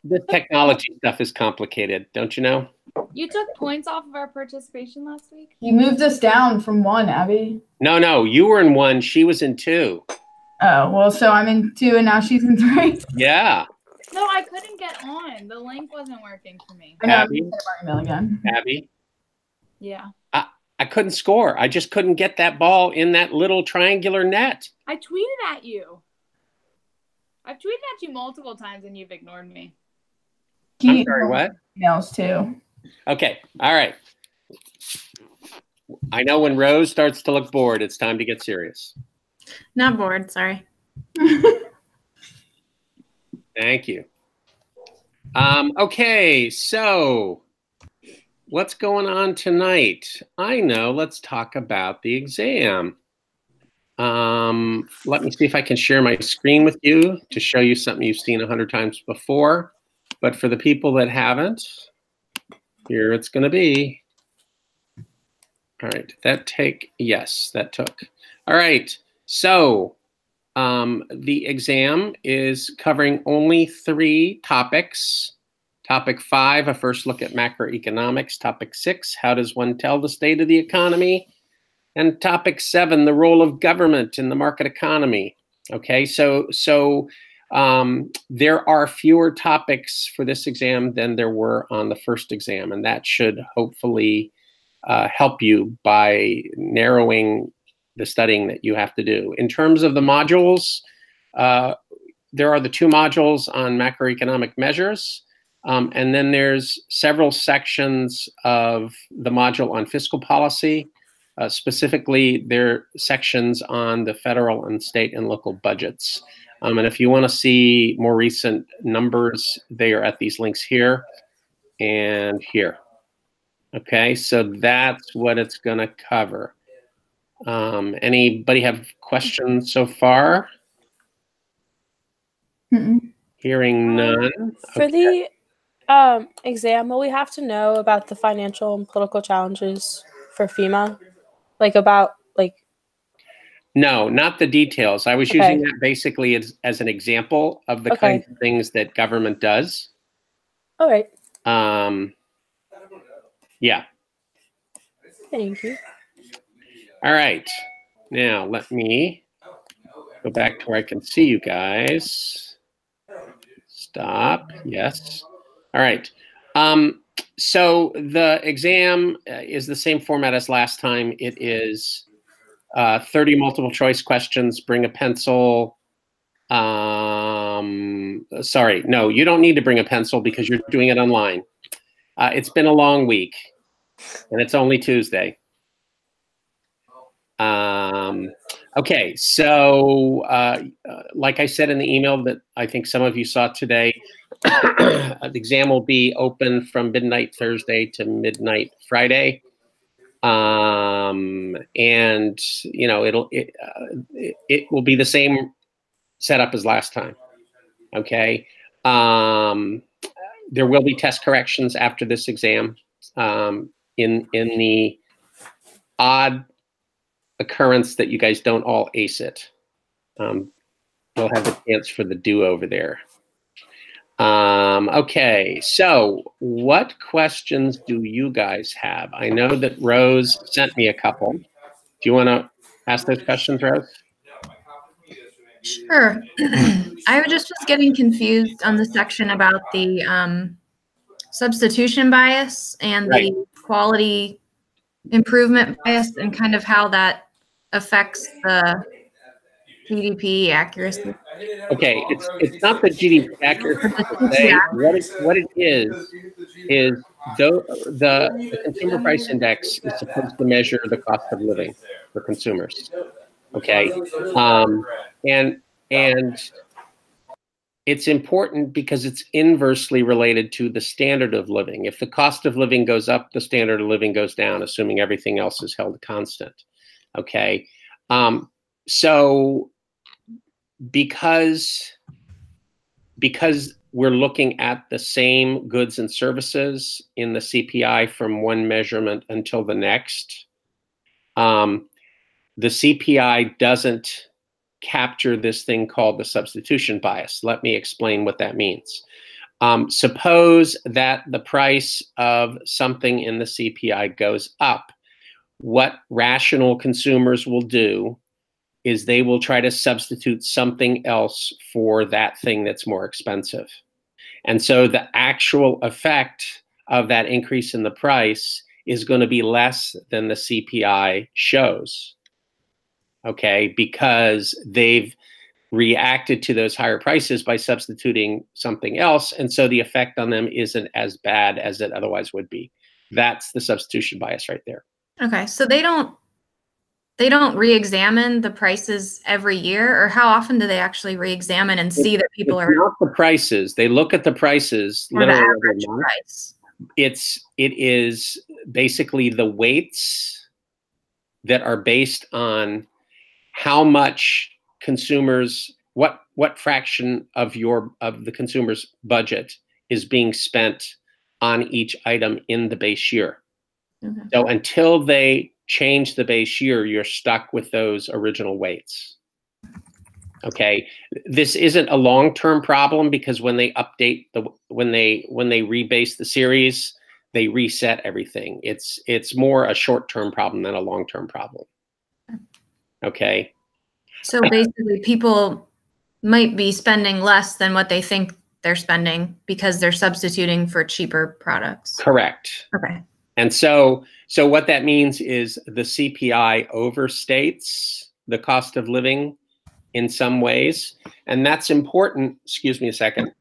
This technology stuff is complicated, don't you know? You took points off of our participation last week? You moved us down from 1, Abby. No, you were in 1. She was in 2. Oh, well, so I'm in 2 and now she's in 3. Yeah. No, I couldn't get on. The link wasn't working for me. I know, Abby? I'm my email again. Abby? Yeah. I couldn't score. I just couldn't get that ball in that little triangular net. I tweeted at you. I've tweeted at you multiple times and you've ignored me. I'm sorry, what? Emails too. Okay, all right. I know when Rose starts to look bored, it's time to get serious. Not bored, sorry. Thank you. Okay, so what's going on tonight? I know, let's talk about the exam. Let me see if I can share my screen with you to show you something you've seen 100 times before. But for the people that haven't, here it's going to be. All right, yes, that took. All right, so the exam is covering only 3 topics. Topic 5, a first look at macroeconomics. Topic 6, how does one tell the state of the economy? And topic 7, the role of government in the market economy. Okay, so there are fewer topics for this exam than there were on the first exam, and that should hopefully help you by narrowing the studying that you have to do. In terms of the modules, there are the 2 modules on macroeconomic measures, and then there's several sections of the module on fiscal policy. Specifically, there are sections on the federal and state and local budgets. And if you want to see more recent numbers, they are at these links here and here. Okay, so that's what it's going to cover. Anybody have questions so far? Hearing none. For the exam, will we have to know about the financial and political challenges for FEMA? No, not the details. I was using that basically as an example of the kinds of things that government does. All right. Yeah. Thank you. All right. Now let me go back to where I can see you guys. Stop. Yes. All right. So the exam is the same format as last time. It is 30 multiple choice questions. Bring a pencil. Sorry, no, you don't need to bring a pencil because you're doing it online. It's been a long week, and it's only Tuesday. Okay, so like I said in the email that I think some of you saw today, the exam will be open from midnight Thursday to midnight Friday. And you know, it will be the same setup as last time. Okay. There will be test corrections after this exam. In the odd occurrence that you guys don't all ace it, we'll have the chance for the do-over there. Okay, so what questions do you guys have? I know that Rose sent me a couple. Do you want to ask those questions, Rose? Sure. I just was getting confused on the section about the substitution bias and the quality improvement bias and kind of how that affects the GDP accuracy. Okay, it's not the GDP accuracy per se. What it is the consumer price index is supposed to measure the cost of living for consumers. Okay, and it's important because it's inversely related to the standard of living. If the cost of living goes up, the standard of living goes down, assuming everything else is held constant. Okay, so because we're looking at the same goods and services in the CPI from one measurement until the next, the CPI doesn't capture this thing called the substitution bias. Let me explain what that means. Suppose that the price of something in the CPI goes up. What rational consumers will do is they will try to substitute something else for that thing that's more expensive. And so the actual effect of that increase in the price is going to be less than the CPI shows, okay, because they've reacted to those higher prices by substituting something else, and so the effect on them isn't as bad as it otherwise would be. That's the substitution bias right there. Okay, so they don't re-examine the prices every year, or how often do they actually re-examine and see that people are not the prices? They look at the prices or the literally average every month. price? It is basically the weights that are based on how much consumers, what fraction of the consumer's budget is being spent on each item in the base year. Okay. So until they change the base year, you're stuck with those original weights. Okay, this isn't a long-term problem because when they update when they rebase the series, they reset everything. It's more a short-term problem than a long-term problem. Okay. So basically, people might be spending less than what they think they're spending because they're substituting for cheaper products. Correct. Okay. And so what that means is the CPI overstates the cost of living in some ways. And that's important, excuse me a second,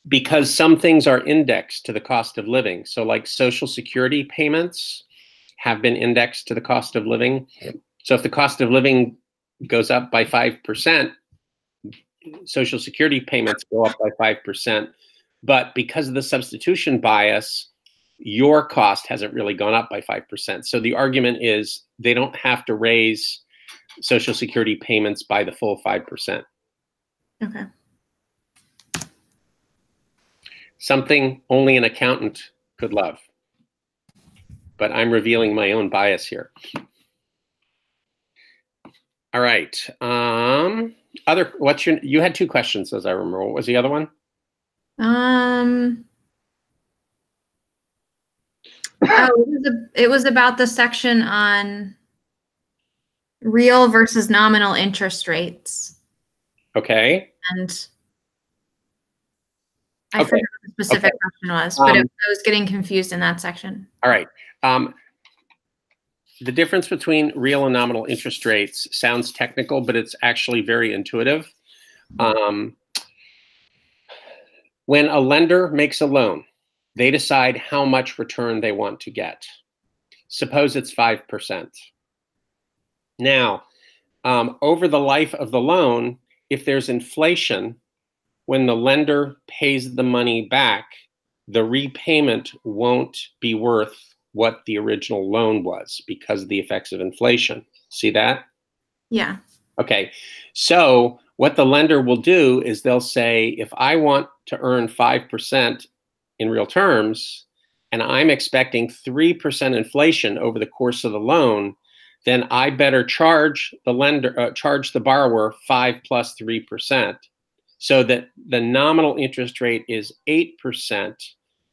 because some things are indexed to the cost of living. So like Social Security payments have been indexed to the cost of living. So if the cost of living goes up by 5%, Social Security payments go up by 5%. But because of the substitution bias, your cost hasn't really gone up by 5%. So the argument is they don't have to raise Social Security payments by the full 5%. Okay. Something only an accountant could love. But I'm revealing my own bias here. All right. You had two questions, as I remember. What was the other one? It was about the section on real versus nominal interest rates. Okay. And I forgot what the specific question was, but I was getting confused in that section. All right. The difference between real and nominal interest rates sounds technical, but it's actually very intuitive. When a lender makes a loan, they decide how much return they want to get. Suppose it's 5%. Now, over the life of the loan, if there's inflation, when the lender pays the money back, the repayment won't be worth what the original loan was because of the effects of inflation. See that? Yeah. Okay. So what the lender will do is they'll say, if I want to earn 5% in real terms, and I'm expecting 3% inflation over the course of the loan, then I better charge the borrower 5 plus 3%, so that the nominal interest rate is 8%,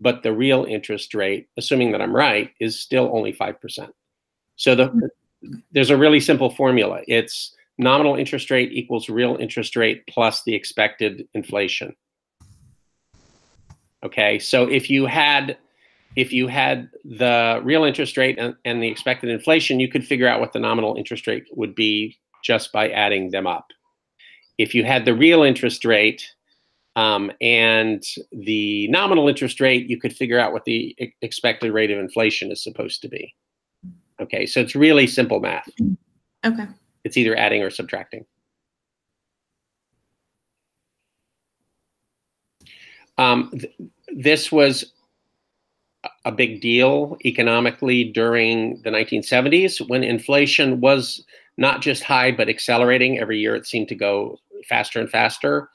but the real interest rate, assuming that I'm right, is still only 5%. So there's a really simple formula. It's nominal interest rate equals real interest rate plus the expected inflation. Okay, so if you had the real interest rate and the expected inflation, you could figure out what the nominal interest rate would be just by adding them up. If you had the real interest rate and the nominal interest rate, you could figure out what the expected rate of inflation is supposed to be. Okay, so it's really simple math. Okay. It's either adding or subtracting. This was a big deal economically during the 1970s when inflation was not just high, but accelerating. Every year it seemed to go faster and faster.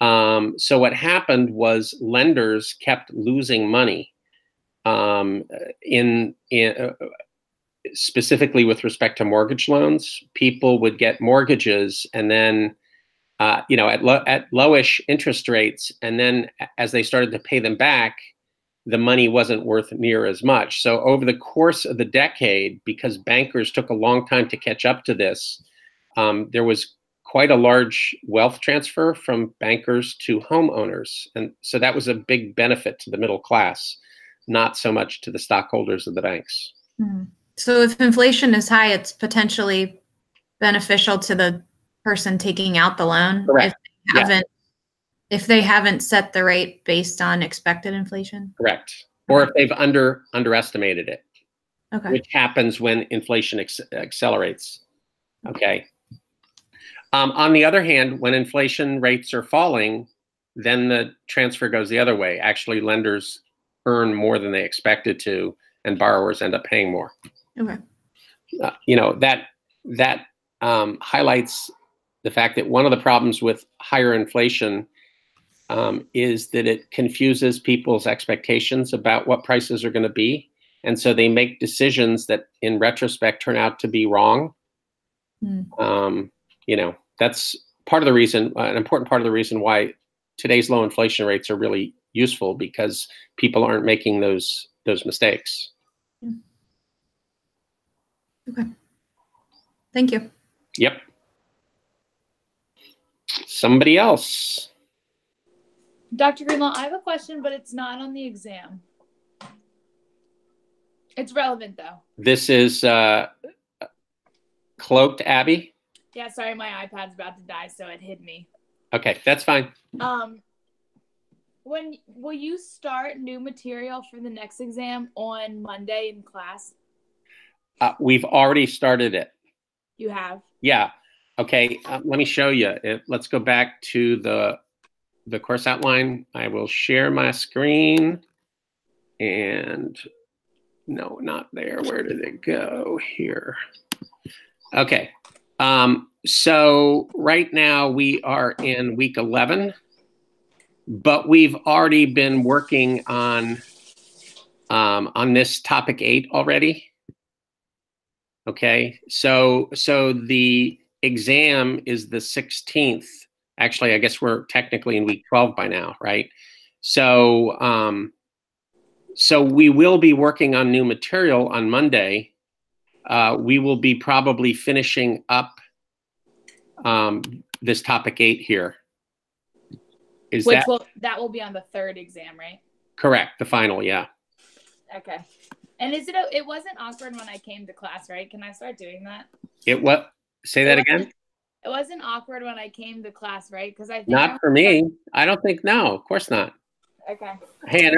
So what happened was lenders kept losing money specifically with respect to mortgage loans. People would get mortgages and then at lowish interest rates, and then as they started to pay them back, the money wasn't worth near as much. So over the course of the decade, because bankers took a long time to catch up to this, there was quite a large wealth transfer from bankers to homeowners. And so that was a big benefit to the middle class, not so much to the stockholders of the banks. So if inflation is high, it's potentially beneficial to the person taking out the loan. Correct. If they haven't set the rate based on expected inflation. Correct. Or if they've underestimated it, okay, which happens when inflation accelerates. Okay. On the other hand, when inflation rates are falling, then the transfer goes the other way. Actually, lenders earn more than they expected to, and borrowers end up paying more. Okay. That highlights the fact that one of the problems with higher inflation is that it confuses people's expectations about what prices are going to be. And so they make decisions that in retrospect turn out to be wrong. That's part of the reason, an important part of the reason why today's low inflation rates are really useful, because people aren't making those mistakes. Okay. Thank you. Yep. Somebody else. Dr. Greenlaw, I have a question, but it's not on the exam. It's relevant, though. This is cloaked Abby. Yeah, sorry, my iPad's about to die, so it hid me. Okay, that's fine. When will you start new material for the next exam on Monday in class? We've already started it. You have? Yeah. Okay, let me show you. Let's go back to the course outline. I will share my screen. And no, not there. Where did it go? Here. Okay. So right now we are in week 11, but we've already been working on this topic 8 already. Okay. So the exam is the 16th. Actually, I guess we're technically in week 12 by now, right? So we will be working on new material on Monday. We will be probably finishing up this topic 8 here. That will be on the 3rd exam, right? Correct, the final, yeah. Okay. And it wasn't awkward when I came to class, right? Can I start doing that? Say that again? It wasn't awkward when I came to class, right? Because I think not for me. I don't think, no, of course not. Okay. Hey,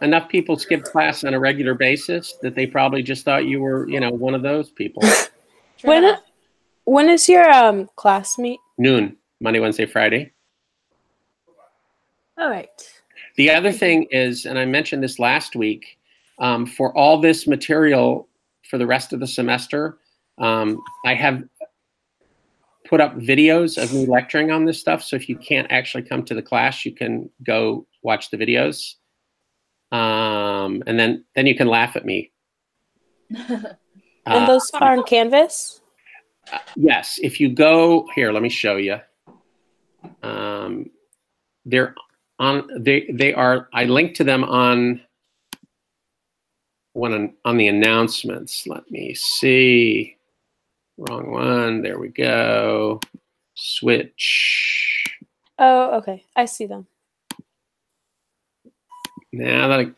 enough people skip class on a regular basis that they probably just thought you were, one of those people. When is your class meet? Noon, Monday, Wednesday, Friday. All right. The other thing is, and I mentioned this last week, for all this material for the rest of the semester, I have put up videos of me lecturing on this stuff. So if you can't actually come to the class, you can go watch the videos. And then you can laugh at me. And those are on Canvas? Yes. If you go here, let me show you. They're on. They are. I linked to them on the announcements. Let me see. Wrong one. There we go. Switch. Oh, okay. I see them. Now that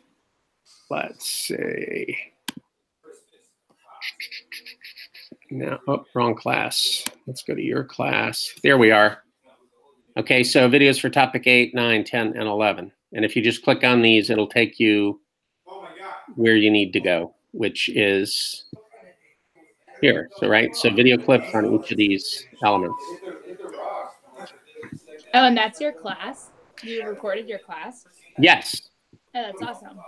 let's see. Now, wrong class. Let's go to your class. There we are. Okay, so videos for topic 8, 9, 10, and 11. And if you just click on these, it'll take you where you need to go, which is here. So, right? So video clips on each of these elements. Oh, and that's your class? You recorded your class? Yes. Oh, that's awesome.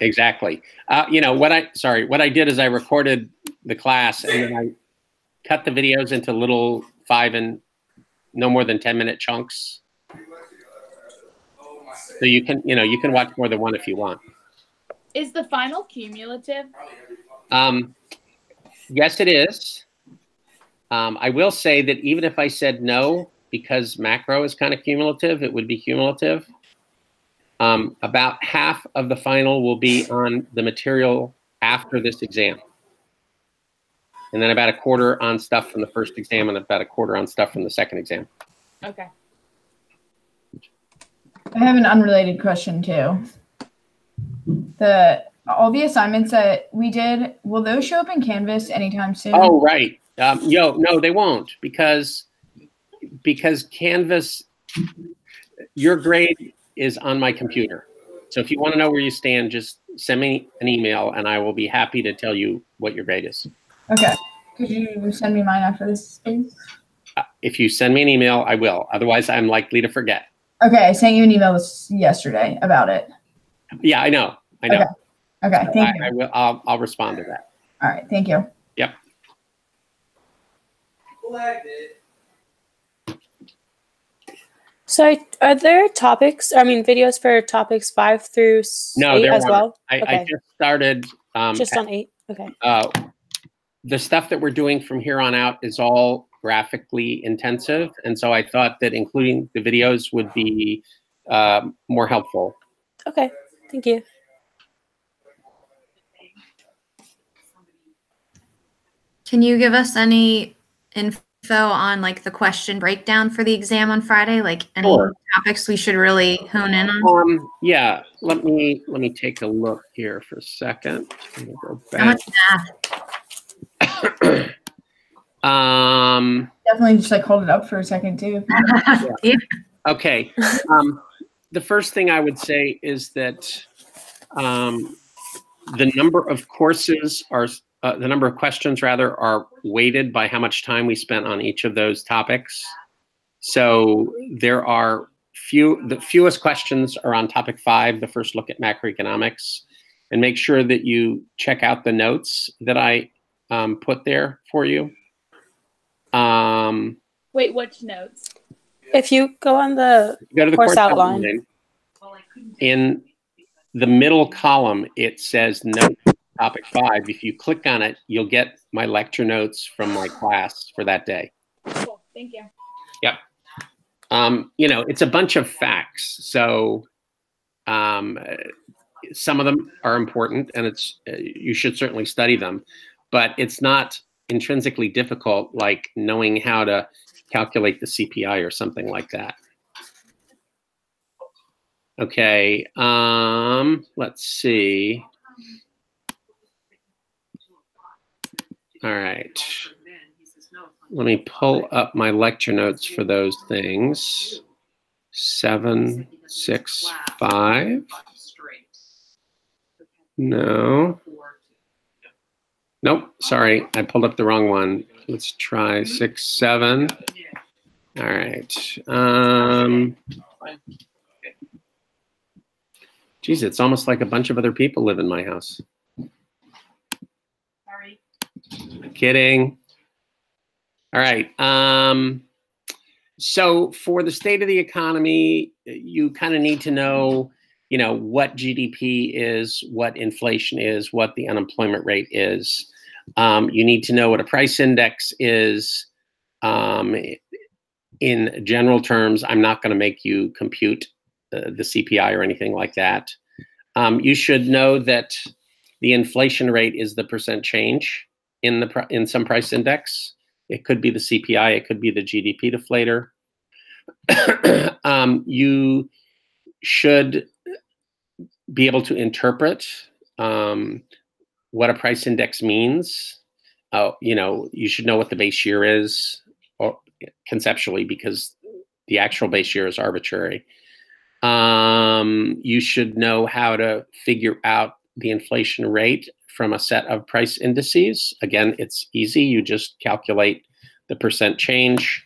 Exactly. What I did is I recorded the class and then I cut the videos into little 5 and no more than 10-minute chunks. So you can watch more than one if you want. Is the final cumulative? Yes, it is. I will say that even if I said no, because macro is kind of cumulative, it would be cumulative. About half of the final will be on the material after this exam. And then about a quarter on stuff from the first exam and about a quarter on stuff from the second exam. Okay. I have an unrelated question too. All the assignments that we did, will those show up in Canvas anytime soon? Oh, right. No, they won't because Canvas, your grade is on my computer. So if you want to know where you stand, just send me an email and I will be happy to tell you what your grade is. Okay. Could you send me mine after this, please? If you send me an email, I will. Otherwise, I'm likely to forget. Okay, I sent you an email yesterday about it. Yeah, I know. Okay, thank you. I will. I'll respond to that. All right, thank you. Yep. So are there videos for topics 5 through 8 as well? I just started. Just on 8? Okay. The stuff that we're doing from here on out is all graphically intensive. And so I thought that including the videos would be more helpful. Okay, thank you. Can you give us any info on like the question breakdown for the exam on Friday? Like any topics we should really hone in on? Yeah, let me take a look here for a second. Let me go back. How much math? Definitely just like hold it up for a second too. Yeah. Okay. The first thing I would say is that the number of courses are the number of questions rather are weighted by how much time we spent on each of those topics. So there are the fewest questions are on topic 5, the first look at macroeconomics, and make sure that you check out the notes that I put there for you. Wait, which notes? If you go on the course outline. In the middle column, it says note topic 5. If you click on it, you'll get my lecture notes from my class for that day. Cool, thank you. Yep. It's a bunch of facts. So some of them are important and you should certainly study them, but it's not intrinsically difficult like knowing how to calculate the CPI or something like that. Okay, let's see. All right. Let me pull up my lecture notes for those things. 7, 6, 5. No. Nope, sorry, I pulled up the wrong one. Let's try 6, 7. All right. Geez, it's almost like a bunch of other people live in my house. Sorry. Kidding. All right. So for the state of the economy, you kind of need to know, what GDP is, what inflation is, what the unemployment rate is. You need to know what a price index is. In general terms, I'm not going to make you compute the CPI or anything like that. You should know that the inflation rate is the percent change in some price index. It could be the CPI, it could be the GDP deflator. You should be able to interpret what a price index means. You should know what the base year is, or conceptually, because the actual base year is arbitrary. You should know how to figure out the inflation rate from a set of price indices. Again, it's easy. You just calculate the percent change.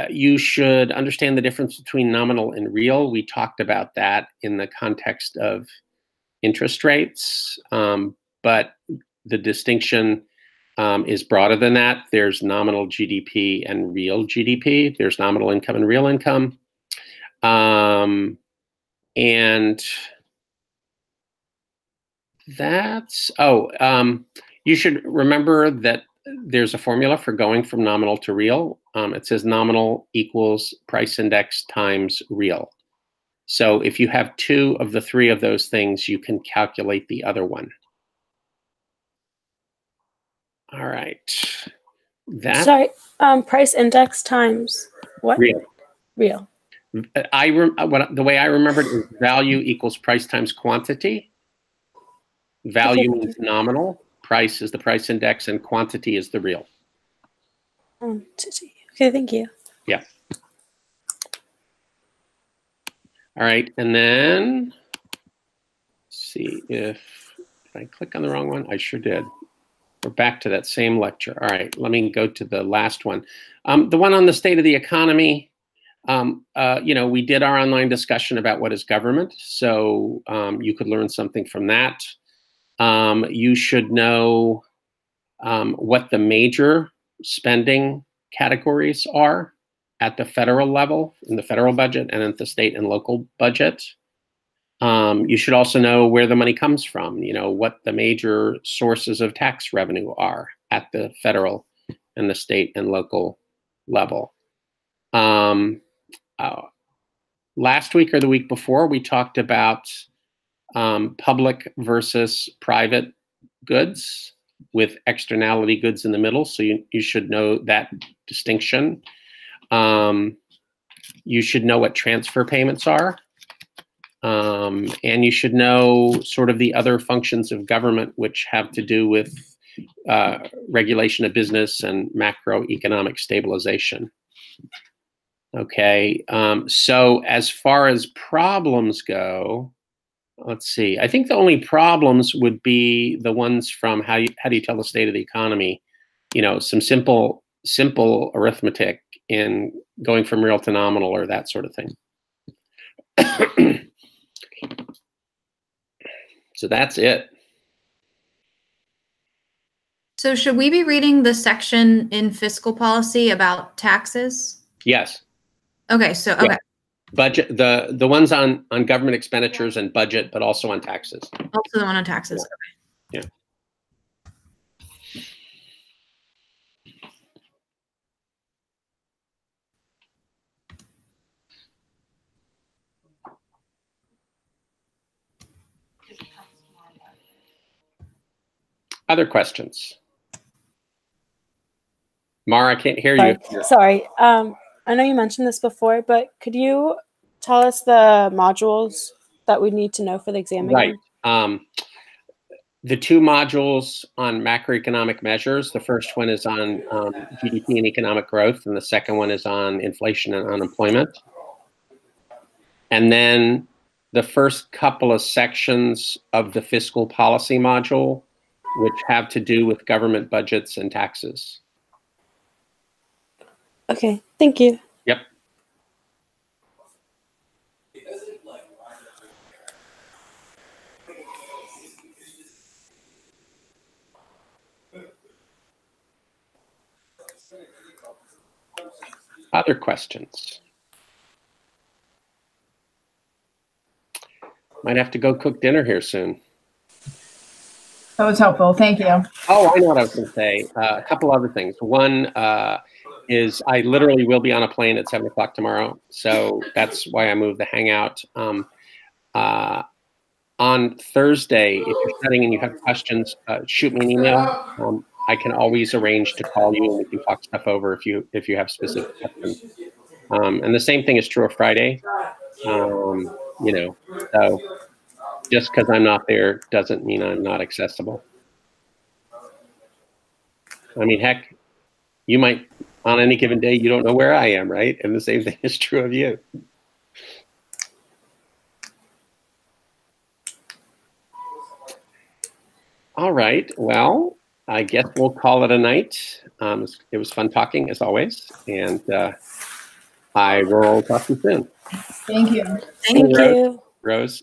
You should understand the difference between nominal and real. We talked about that in the context of interest rates, but the distinction is broader than that. There's nominal GDP and real GDP. There's nominal income and real income. And you should remember that there's a formula for going from nominal to real. It says nominal equals price index times real. So if you have 2 of the 3 of those things, you can calculate the other one. All right. Sorry, price index times what? Real. Real. The way I remembered is value equals price times quantity. Value means nominal. Price is the price index, and quantity is the real. Okay, thank you. Yeah. All right, and then see if did I click on the wrong one? I sure did. We're back to that same lecture. All right, let me go to the last one. The one on the state of the economy. We did our online discussion about what is government, so you could learn something from that. You should know what the major spending categories are at the federal level, in the federal budget, and at the state and local budget. You should also know where the money comes from, what the major sources of tax revenue are at the federal and the state and local level. Last week or the week before, we talked about public versus private goods with externality goods in the middle. So you should know that distinction. You should know what transfer payments are. And you should know sort of the other functions of government which have to do with regulation of business and macroeconomic stabilization. Okay, so as far as problems go, let's see. I think the only problems would be the ones from how do you tell the state of the economy? Some simple arithmetic in going from real to nominal or that sort of thing. So that's it. So should we be reading the section in fiscal policy about taxes? Yes. Okay, so okay. Yeah. Budget, the ones on government expenditures and budget, but also on taxes. Also the one on taxes. Yeah. Okay. Other questions? Mara, I can't hear you. Sorry. I know you mentioned this before, but could you tell us the modules that we need to know for the exam again? Right. The 2 modules on macroeconomic measures, the first one is on GDP and economic growth, and the second one is on inflation and unemployment. And then the first couple of sections of the fiscal policy module, which have to do with government budgets and taxes. Okay, thank you. Yep. Other questions? Might have to go cook dinner here soon. That was helpful. Thank you. Oh, I know what I was going to say. A couple other things. One is I literally will be on a plane at 7 o'clock tomorrow. So that's why I moved the Hangout. On Thursday, if you're studying and you have questions, shoot me an email. I can always arrange to call you and we can talk stuff over if you have specific questions. And the same thing is true of Friday. So just because I'm not there doesn't mean I'm not accessible. I mean, heck, you might, on any given day, you don't know where I am, right? And the same thing is true of you. All right, well, I guess we'll call it a night. It was fun talking, as always, and I will talk to you soon. Thank you. Thank you. Rose.